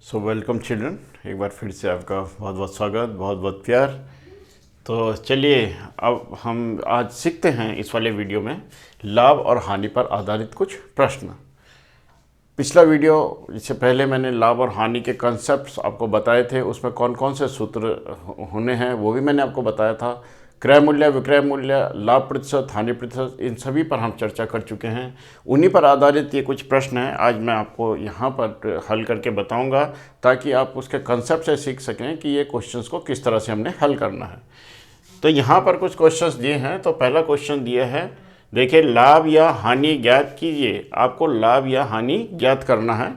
So welcome children, एक बार फिर से आपका बहुत बहुत स्वागत, बहुत बहुत प्यार। तो चलिए अब हम आज सीखते हैं इस वाले वीडियो में लाभ और हानि पर आधारित कुछ प्रश्न। पिछला वीडियो इससे पहले मैंने लाभ और हानि के कॉन्सेप्ट्स आपको बताए थे, उसमें कौन कौन से सूत्र होने हैं वो भी मैंने आपको बताया था। क्रय मूल्य, विक्रय मूल्य, लाभ प्रतिशत, हानि प्रतिशत, इन सभी पर हम चर्चा कर चुके हैं। उन्हीं पर आधारित ये कुछ प्रश्न हैं आज मैं आपको यहाँ पर हल करके बताऊँगा, ताकि आप उसके कंसेप्ट से सीख सकें कि ये क्वेश्चंस को किस तरह से हमने हल करना है। तो यहाँ पर कुछ क्वेश्चंस दिए हैं। तो पहला क्वेश्चन दिया है, देखिए, लाभ या हानि ज्ञात कीजिए। आपको लाभ या हानि ज्ञात करना है।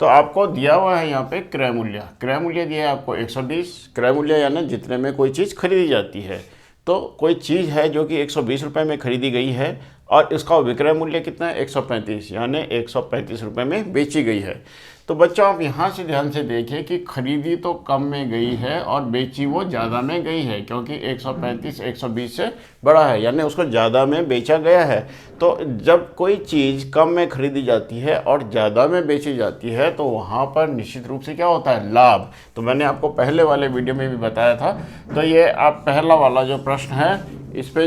तो आपको दिया हुआ है यहाँ पे क्रय मूल्य। क्रय मूल्य दिया है आपको 120। क्रय मूल्य यानी जितने में कोई चीज़ खरीदी जाती है। तो कोई चीज़ है जो कि 120 रुपये में खरीदी गई है और इसका विक्रय मूल्य कितना है, 135, यानी 135 रुपये में बेची गई है। तो बच्चों आप यहाँ से ध्यान से देखें कि खरीदी तो कम में गई है और बेची वो ज़्यादा में गई है, क्योंकि 135 120 से बड़ा है, यानी उसको ज़्यादा में बेचा गया है। तो जब कोई चीज़ कम में खरीदी जाती है और ज़्यादा में बेची जाती है तो वहाँ पर निश्चित रूप से क्या होता है, लाभ। तो मैंने आपको पहले वाले वीडियो में भी बताया था। तो ये आप पहला वाला जो प्रश्न है इस पे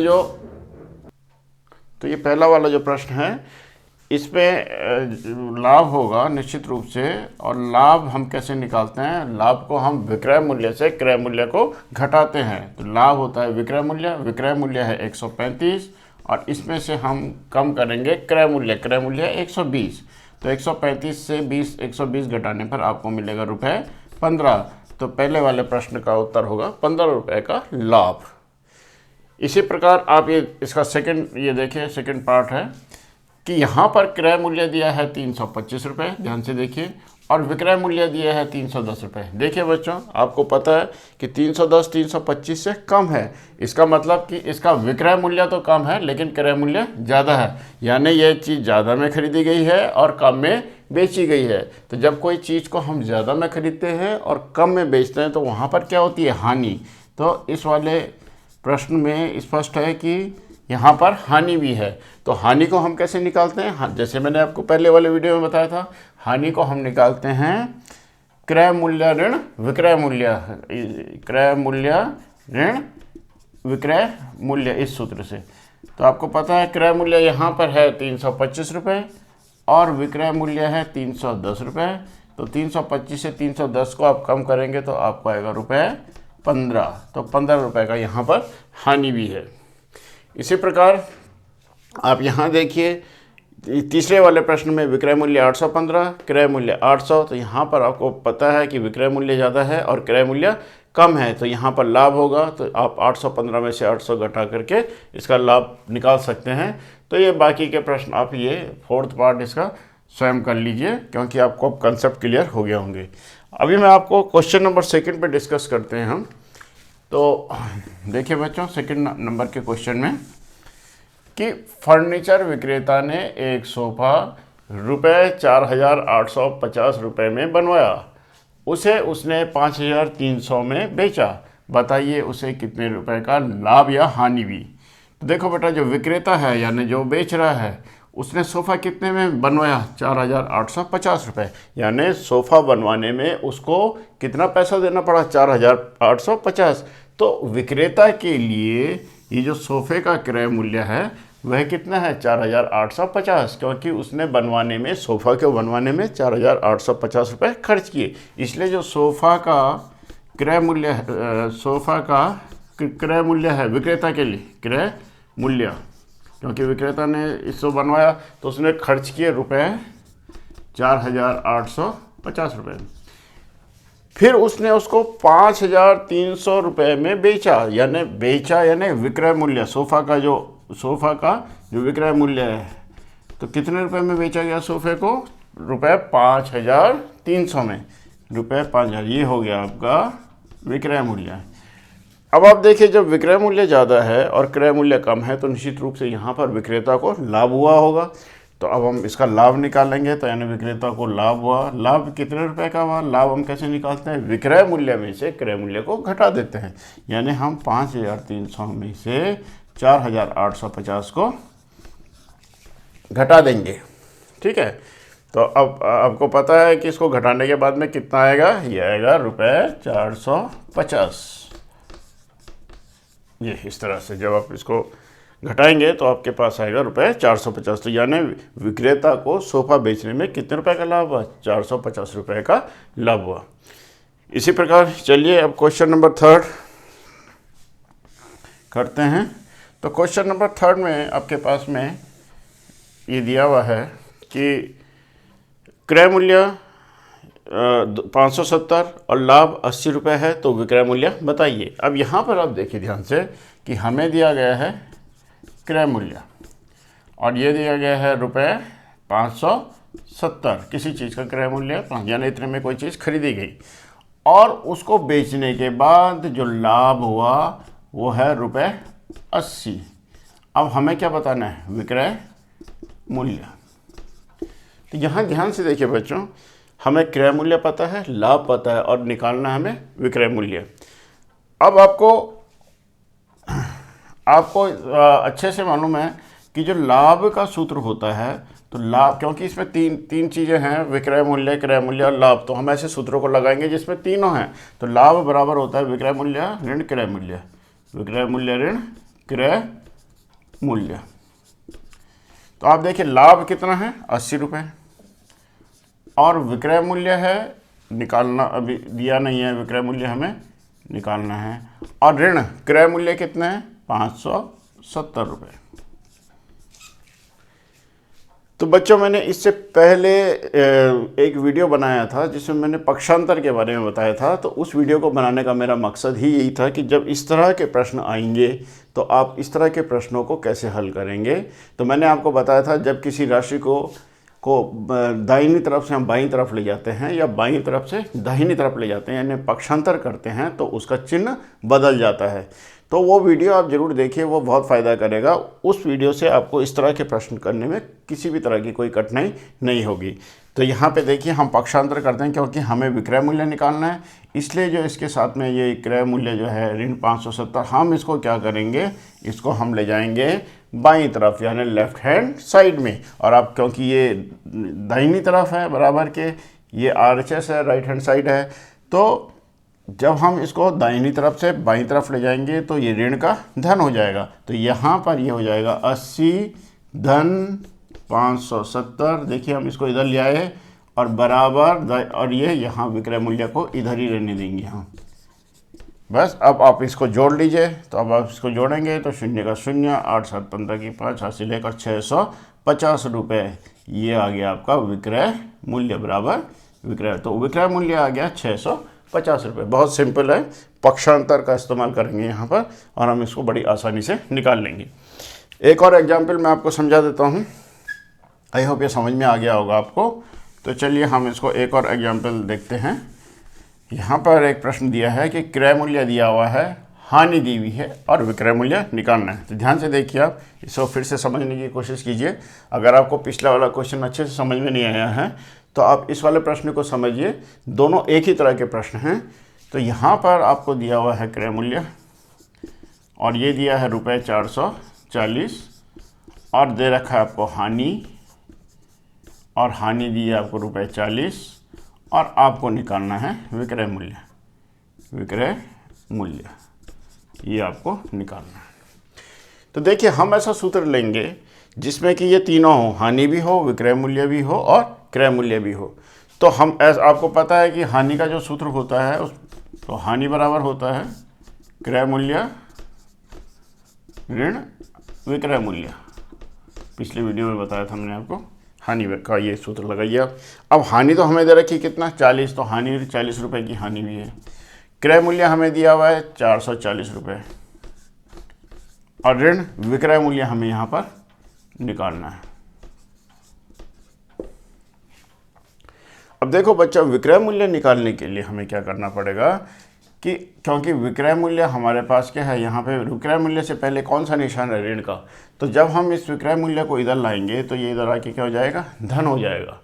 ये पहला वाला जो प्रश्न है इसमें लाभ होगा निश्चित रूप से। और लाभ हम कैसे निकालते हैं, लाभ को हम विक्रय मूल्य से क्रय मूल्य को घटाते हैं। तो लाभ होता है विक्रय मूल्य, विक्रय मूल्य है 135 और इसमें से हम कम करेंगे क्रय मूल्य, क्रय मूल्य 120। तो 135 से 120 घटाने पर आपको मिलेगा रुपये 15। तो पहले वाले प्रश्न का उत्तर होगा 15 रुपये का लाभ। इसी प्रकार आप ये इसका ये देखिए, सेकंड पार्ट है कि यहाँ पर क्रय मूल्य दिया है 325 रुपये, ध्यान से देखिए, और विक्रय मूल्य दिया है 310 रुपये। देखिए बच्चों, आपको पता है कि 310 325 से कम है। इसका मतलब कि इसका विक्रय मूल्य तो कम है लेकिन क्रय मूल्य ज़्यादा है, यानी यह चीज़ ज़्यादा में खरीदी गई है और कम में बेची गई है। तो जब कोई चीज़ को हम ज़्यादा में खरीदते हैं और कम में बेचते हैं तो वहाँ पर क्या होती है, हानि। तो इस वाले प्रश्न में स्पष्ट है कि यहाँ पर हानि भी है। तो हानि को हम कैसे निकालते हैं, हाँ, जैसे मैंने आपको पहले वाले वीडियो में बताया था, हानि को हम निकालते हैं क्रय मूल्य ऋण विक्रय मूल्य, क्रय मूल्य ऋण विक्रय मूल्य, इस सूत्र से। तो आपको पता है क्रय मूल्य यहाँ पर है 325 रुपये और विक्रय मूल्य है 310 रुपये। तो 325 से 310 को आप कम करेंगे तो आपको आएगा रुपये 15। तो 15 रुपये का यहाँ पर हानि भी है। इसी प्रकार आप यहाँ देखिए, तीसरे वाले प्रश्न में विक्रय मूल्य 815, क्रय मूल्य 800। तो यहाँ पर आपको पता है कि विक्रय मूल्य ज़्यादा है और क्रय मूल्य कम है, तो यहाँ पर लाभ होगा। तो आप 815 में से 800 घटा करके इसका लाभ निकाल सकते हैं। तो ये बाकी के प्रश्न आप ये फोर्थ पार्ट इसका स्वयं कर लीजिए, क्योंकि आपको अब कंसेप्ट क्लियर हो गया होंगे। अभी मैं आपको क्वेश्चन नंबर 2 पर डिस्कस करते हैं हम। तो देखिए बच्चों, सेकंड नंबर के क्वेश्चन में कि फर्नीचर विक्रेता ने एक सोफ़ा रुपये 4,850 रुपये में बनवाया, उसे उसने 5,300 में बेचा। बताइए उसे कितने रुपए का लाभ या हानि हुई। तो देखो बेटा, जो विक्रेता है यानी जो बेच रहा है, उसने सोफ़ा कितने में बनवाया, 4,850 रुपये, यानी सोफ़ा बनवाने में उसको कितना पैसा देना पड़ा, 4,850। तो विक्रेता के लिए ये जो सोफ़े का क्रय मूल्य है वह कितना है, 4,850, क्योंकि उसने बनवाने में, सोफ़ा के बनवाने में 4,850 रुपये खर्च किए। इसलिए जो सोफ़ा का क्रय मूल्य है विक्रेता के लिए, क्रय मूल्य, क्योंकि विक्रेता ने इसको बनवाया तो उसने खर्च किए रुपये 4,850 रुपये। फिर उसने उसको 5,300 रुपये में बेचा, यानी विक्रय मूल्य, सोफ़ा का जो विक्रय मूल्य है, तो कितने रुपए में बेचा गया सोफ़े को, रुपये 5,300 में, रुपये 5,000। ये हो गया आपका विक्रय मूल्य। अब आप देखिए, जब विक्रय मूल्य ज़्यादा है और क्रय मूल्य कम है तो निश्चित रूप से यहाँ पर विक्रेता को लाभ हुआ होगा। तो अब हम इसका लाभ निकालेंगे। तो यानी विक्रेता को लाभ हुआ। लाभ कितने रुपए का हुआ, लाभ हम कैसे निकालते हैं, विक्रय मूल्य में से क्रय मूल्य को घटा देते हैं। यानी हम 5,300 में से 4,850 को घटा देंगे, ठीक है। तो अब आपको पता है कि इसको घटाने के बाद में कितना आएगा, ये आएगा ₹450। ये इस तरह से जब आप इसको घटाएंगे तो आपके पास आएगा ₹450। तो यानी विक्रेता को सोफ़ा बेचने में कितने रुपए का लाभ हुआ, ₹450 का लाभ हुआ। इसी प्रकार चलिए अब क्वेश्चन नंबर 3 करते हैं। तो क्वेश्चन नंबर 3 में आपके पास में ये दिया हुआ है कि क्रय मूल्य 570 और लाभ ₹80 है, तो विक्रय मूल्य बताइए। अब यहाँ पर आप देखिए ध्यान से कि हमें दिया गया है क्रय मूल्य और ये दिया गया है ₹570, किसी चीज़ का क्रय मूल्य, यानी इतने में कोई चीज़ खरीदी गई और उसको बेचने के बाद जो लाभ हुआ वो है ₹80। अब हमें क्या बताना है, विक्रय मूल्य। तो यहाँ ध्यान से देखिए बच्चों, हमें क्रय मूल्य पता है, लाभ पता है और निकालना है हमें विक्रय मूल्य। अब आपको अच्छे से मालूम है कि जो लाभ का सूत्र होता है, तो लाभ, क्योंकि इसमें तीन चीज़ें हैं, विक्रय मूल्य, क्रय मूल्य और लाभ, तो हम ऐसे सूत्रों को लगाएंगे जिसमें तीनों हैं। तो लाभ बराबर होता है विक्रय मूल्य ऋण क्रय मूल्य, विक्रय मूल्य ऋण क्रय मूल्य। तो आप देखिए लाभ कितना है, ₹80 और विक्रय मूल्य है, निकालना अभी दिया नहीं है, विक्रय मूल्य हमें निकालना है। और ऋण क्रय मूल्य कितना है, ₹570। तो बच्चों मैंने इससे पहले एक वीडियो बनाया था जिसमें मैंने पक्षांतर के बारे में बताया था। तो उस वीडियो को बनाने का मेरा मकसद ही यही था कि जब इस तरह के प्रश्न आएंगे तो आप इस तरह के प्रश्नों को कैसे हल करेंगे। तो मैंने आपको बताया था जब किसी राशि को दाहिनी तरफ से हम बाईं तरफ ले जाते हैं या बाईं तरफ से दाहिनी तरफ ले जाते हैं, यानी पक्षांतर करते हैं, तो उसका चिन्ह बदल जाता है। तो वो वीडियो आप ज़रूर देखिए, वो बहुत फ़ायदा करेगा। उस वीडियो से आपको इस तरह के प्रश्न करने में किसी भी तरह की कोई कठिनाई नहीं होगी। तो यहाँ पे देखिए हम पक्षांतर करते हैं क्योंकि हमें विक्रय मूल्य निकालना है, इसलिए जो इसके साथ में ये क्रय मूल्य जो है ऋण 570, हम इसको क्या करेंगे, इसको हम ले जाएंगे बाईं तरफ यानी लेफ्ट हैंड साइड में। और आप क्योंकि ये दाहिनी तरफ है बराबर के, ये RHS है, राइट हैंड साइड है, तो जब हम इसको दाहिनी तरफ से बाईं तरफ ले जाएंगे तो ये ऋण का धन हो जाएगा। तो यहाँ पर ये हो जाएगा 80 धन 570। देखिए हम इसको इधर ले आए और बराबर, और ये यहाँ विक्रय मूल्य को इधर ही रहने देंगे हम। बस अब आप इसको जोड़ लीजिए। तो अब आप इसको जोड़ेंगे तो 0 का 0, 8 7 15 की 5, 80 लेकर ₹650, ये आ गया आपका विक्रय मूल्य बराबर विक्रय। तो विक्रय मूल्य आ गया ₹650। बहुत सिंपल है, पक्षांतर का इस्तेमाल करेंगे यहाँ पर और हम इसको बड़ी आसानी से निकाल लेंगे। एक और एग्जाम्पल मैं आपको समझा देता हूँ, आई होप ये समझ में आ गया होगा आपको। तो चलिए हम इसको एक और एग्जाम्पल देखते हैं। यहाँ पर एक प्रश्न दिया है कि क्रय मूल्य दिया हुआ है, हानि दी हुई है और विक्रय मूल्य निकालना है। तो ध्यान से देखिए, आप इसको फिर से समझने की कोशिश कीजिए। अगर आपको पिछला वाला क्वेश्चन अच्छे से समझ में नहीं आया है तो आप इस वाले प्रश्न को समझिए, दोनों एक ही तरह के प्रश्न हैं। तो यहाँ पर आपको दिया हुआ है क्रय मूल्य और ये दिया है ₹440 और दे रखा है आपको हानि, और हानि दी है आपको ₹40 और आपको निकालना है विक्रय मूल्य, विक्रय मूल्य ये आपको निकालना है। तो देखिए हम ऐसा सूत्र लेंगे जिसमें कि ये तीनों हो, हानि भी हो, विक्रय मूल्य भी हो और क्रय मूल्य भी हो। तो हम ऐसा, आपको पता है कि हानि का जो सूत्र होता है तो हानि बराबर होता है क्रय मूल्य ऋण विक्रय मूल्य। पिछले वीडियो में बताया था हमने आपको, हानि का ये सूत्र लगाइए आप। अब हानि तो हमें दे रखी कितना, 40, तो हानि ₹40 की हानि भी है। क्रय मूल्य हमें दिया हुआ है ₹440 और ऋण विक्रय मूल्य हमें यहाँ पर निकालना है। अब देखो बच्चा, विक्रय मूल्य निकालने के लिए हमें क्या करना पड़ेगा कि क्योंकि विक्रय मूल्य हमारे पास क्या है, यहाँ पे विक्रय मूल्य से पहले कौन सा निशान है, ऋण का। तो जब हम इस विक्रय मूल्य को इधर लाएंगे तो ये इधर आके क्या हो जाएगा, धन हो जाएगा।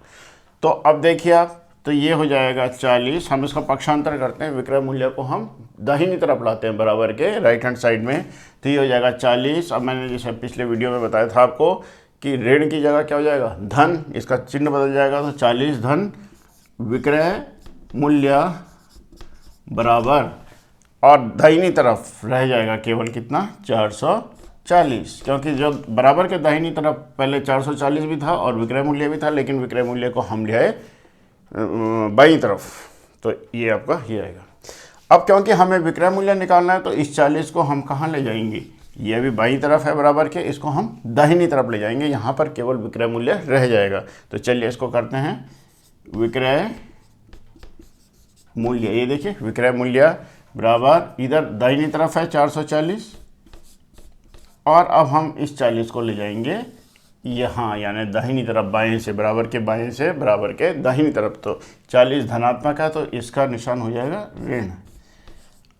तो अब देखिए आप, तो ये हो जाएगा 40, हम इसका पक्षांतर करते हैं, विक्रय मूल्य को हम दाहिनी तरफ लाते हैं बराबर के राइट हैंड साइड में, तो ये हो जाएगा 40। अब मैंने जैसे पिछले वीडियो में बताया था आपको कि ऋण की जगह क्या हो जाएगा, धन, इसका चिन्ह बदल जाएगा, तो 40 धन विक्रय मूल्य बराबर, और दाहिनी तरफ रह जाएगा केवल कितना, 440, क्योंकि जब बराबर के दाहिनी तरफ पहले 440 भी था और विक्रय मूल्य भी था, लेकिन विक्रय मूल्य को हम ले आए बाईं तरफ, तो ये आपका ये आएगा। अब क्योंकि हमें विक्रय मूल्य निकालना है तो इस 40 को हम कहाँ ले जाएंगे, ये अभी बाईं तरफ है बराबर के, इसको हम दाहिनी तरफ ले जाएंगे, यहाँ पर केवल विक्रय मूल्य रह जाएगा। तो चलिए इसको करते हैं, विक्रय मूल्य, ये देखिए विक्रय मूल्य बराबर, इधर दाहिनी तरफ है 440, और अब हम इस 40 को ले जाएंगे यहाँ, यानी दाहिनी तरफ, बाएं से बराबर के, बाएं से बराबर के दाहिनी तरफ। तो 40 धनात्मक है तो इसका निशान हो जाएगा ऋण।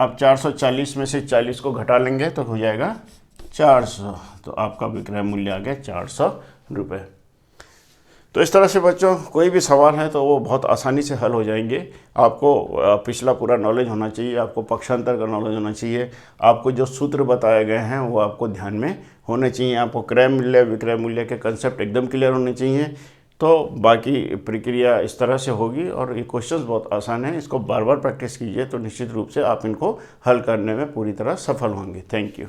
अब 440 में से 40 को घटा लेंगे तो हो जाएगा 400, तो आपका विक्रय मूल्य आ गया 400 रुपये। तो इस तरह से बच्चों कोई भी सवाल है तो वो बहुत आसानी से हल हो जाएंगे। आपको पिछला पूरा नॉलेज होना चाहिए, आपको पक्षांतर का नॉलेज होना चाहिए, आपको जो सूत्र बताए गए हैं वो आपको ध्यान में होने चाहिए, आपको क्रय मूल्य विक्रय मूल्य के कंसेप्ट एकदम क्लियर होने चाहिए। तो बाकी प्रक्रिया इस तरह से होगी, और ये क्वेश्चंस बहुत आसान है, इसको बार बार प्रैक्टिस कीजिए तो निश्चित रूप से आप इनको हल करने में पूरी तरह सफल होंगे। Thank you.